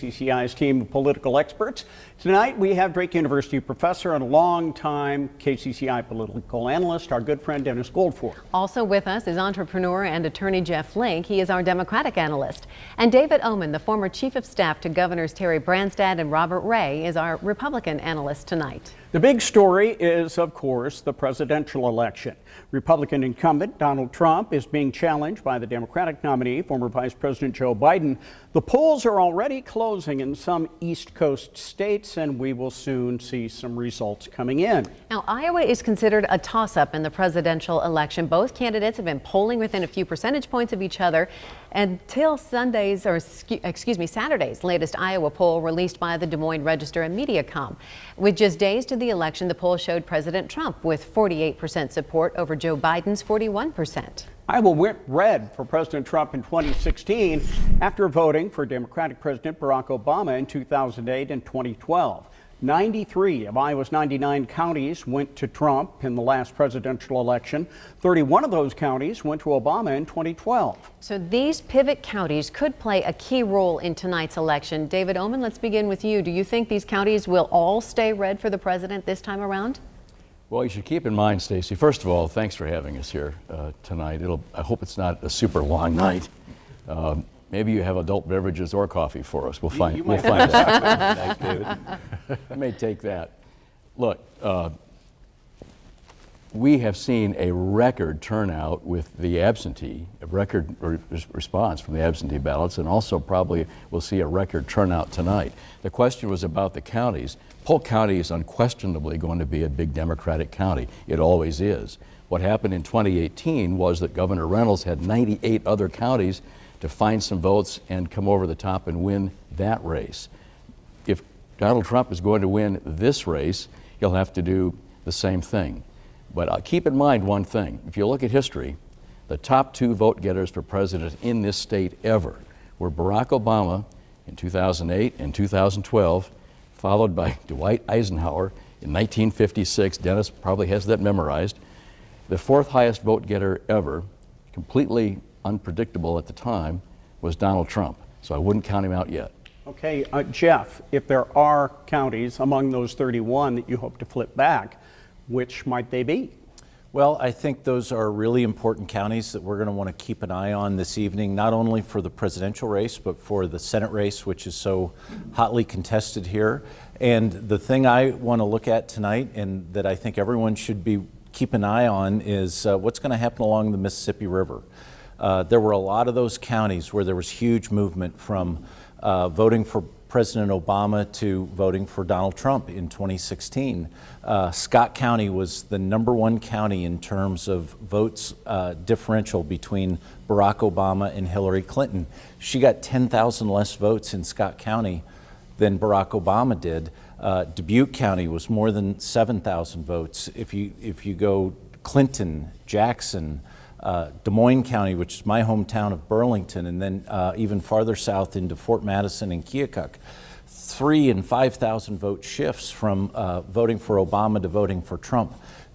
KCCI's team of political experts. Tonight we have Drake University professor and longtime KCCI political analyst, our good friend Dennis Goldford. Also with us is entrepreneur and attorney Jeff Link. He is our Democratic analyst. And David Oman, the former chief of staff to Governors Terry Branstad and Robert Ray, is our Republican analyst tonight. The big story is, of course, the presidential election. Republican incumbent Donald Trump is being challenged by the Democratic nominee, former Vice President Joe Biden. The polls are already closing in some East Coast states, and we will soon see some results coming in. Now, Iowa is considered a toss-up in the presidential election. Both candidates have been polling within a few percentage points of each other until Saturday's latest Iowa poll released by the Des Moines Register and Mediacom. With just days to the election, the poll showed President Trump with 48% support over Joe Biden's 41%. Iowa went red for President Trump in 2016 after voting for Democratic President Barack Obama in 2008 and 2012. 93 of Iowa's 99 counties went to Trump in the last presidential election. 31 of those counties went to Obama in 2012. So these pivot counties could play a key role in tonight's election. David Oman, let's begin with you. Do you think these counties will all stay red for the president this time around? Well, you should keep in mind, Stacey, first of all, thanks for having us here tonight. I hope it's not a super long night. Maybe you have adult beverages or coffee for us. We'll find out. Thanks, David. I may take that. Look, we have seen a record turnout with the absentee, a record response from the absentee ballots, and also probably we'll see a record turnout tonight. The question was about the counties. Polk County is unquestionably going to be a big Democratic county. It always is. What happened in 2018 was that Governor Reynolds had 98 other counties to find some votes and come over the top and win that race. If Donald Trump is going to win this race, he'll have to do the same thing. But keep in mind one thing. If you look at history, the top two vote getters for president in this state ever were Barack Obama in 2008 and 2012, followed by Dwight Eisenhower in 1956. Dennis probably has that memorized. The fourth highest vote getter ever, completely unpredictable at the time, was Donald Trump. So I wouldn't count him out yet. Okay, Jeff, if there are counties among those 31 that you hope to flip back, which might they be? Well, I think those are really important counties that we're going to want to keep an eye on this evening, not only for the presidential race, but for the Senate race, which is so hotly contested here. And the thing I want to look at tonight, and that I think everyone should keep an eye on, is what's going to happen along the Mississippi River. There were a lot of those counties where there was huge movement from voting for President Obama to voting for Donald Trump in 2016. Scott County was the #1 county in terms of votes differential between Barack Obama and Hillary Clinton. She got 10,000 less votes in Scott County than Barack Obama did. Dubuque County was more than 7,000 votes. If you go Clinton, Jackson, Des Moines County, which is my hometown of Burlington, and then even farther south into Fort Madison and Keokuk, 3,000 and 5,000 vote shifts from voting for Obama to voting for Trump.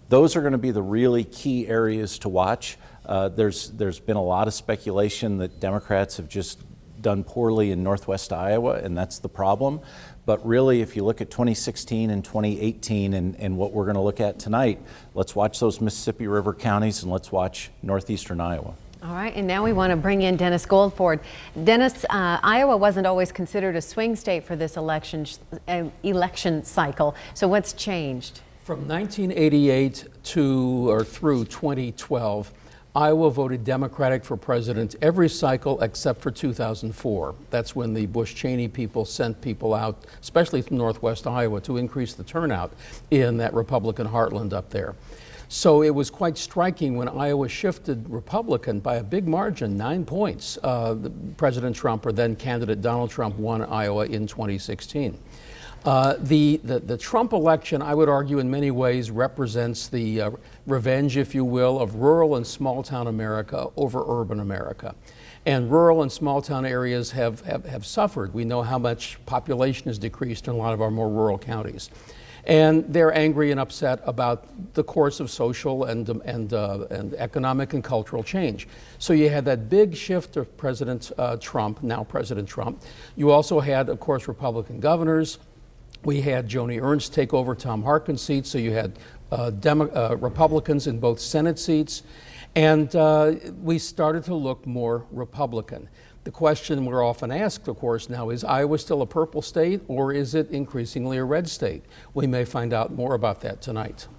Those are going to be the really key areas to watch. There's been a lot of speculation that Democrats have just done poorly in Northwest Iowa, and that's the problem. But really, if you look at 2016 and 2018 and what we're going to look at tonight, let's watch those Mississippi River counties and let's watch northeastern Iowa. All right, and now we want to bring in Dennis Goldford. Dennis, Iowa wasn't always considered a swing state for this election cycle. So what's changed? From 1988 through 2012, Iowa voted Democratic for president every cycle except for 2004. That's when the Bush-Cheney people sent people out, especially from Northwest Iowa, to increase the turnout in that Republican heartland up there. So it was quite striking when Iowa shifted Republican by a big margin, 9 points. President Trump, or then candidate Donald Trump, won Iowa in 2016. The Trump election, I would argue, in many ways represents the revenge, if you will, of rural and small town America over urban America. And rural and small town areas have suffered. We know how much population has decreased in a lot of our more rural counties. And they're angry and upset about the course of social and economic and cultural change. So you had that big shift of President Trump, now President Trump. You also had, of course, Republican governors. We had Joni Ernst take over Tom Harkin's seat, so you had Republicans in both Senate seats. And we started to look more Republican. The question we're often asked, of course, now is Iowa still a purple state, or is it increasingly a red state? We may find out more about that tonight.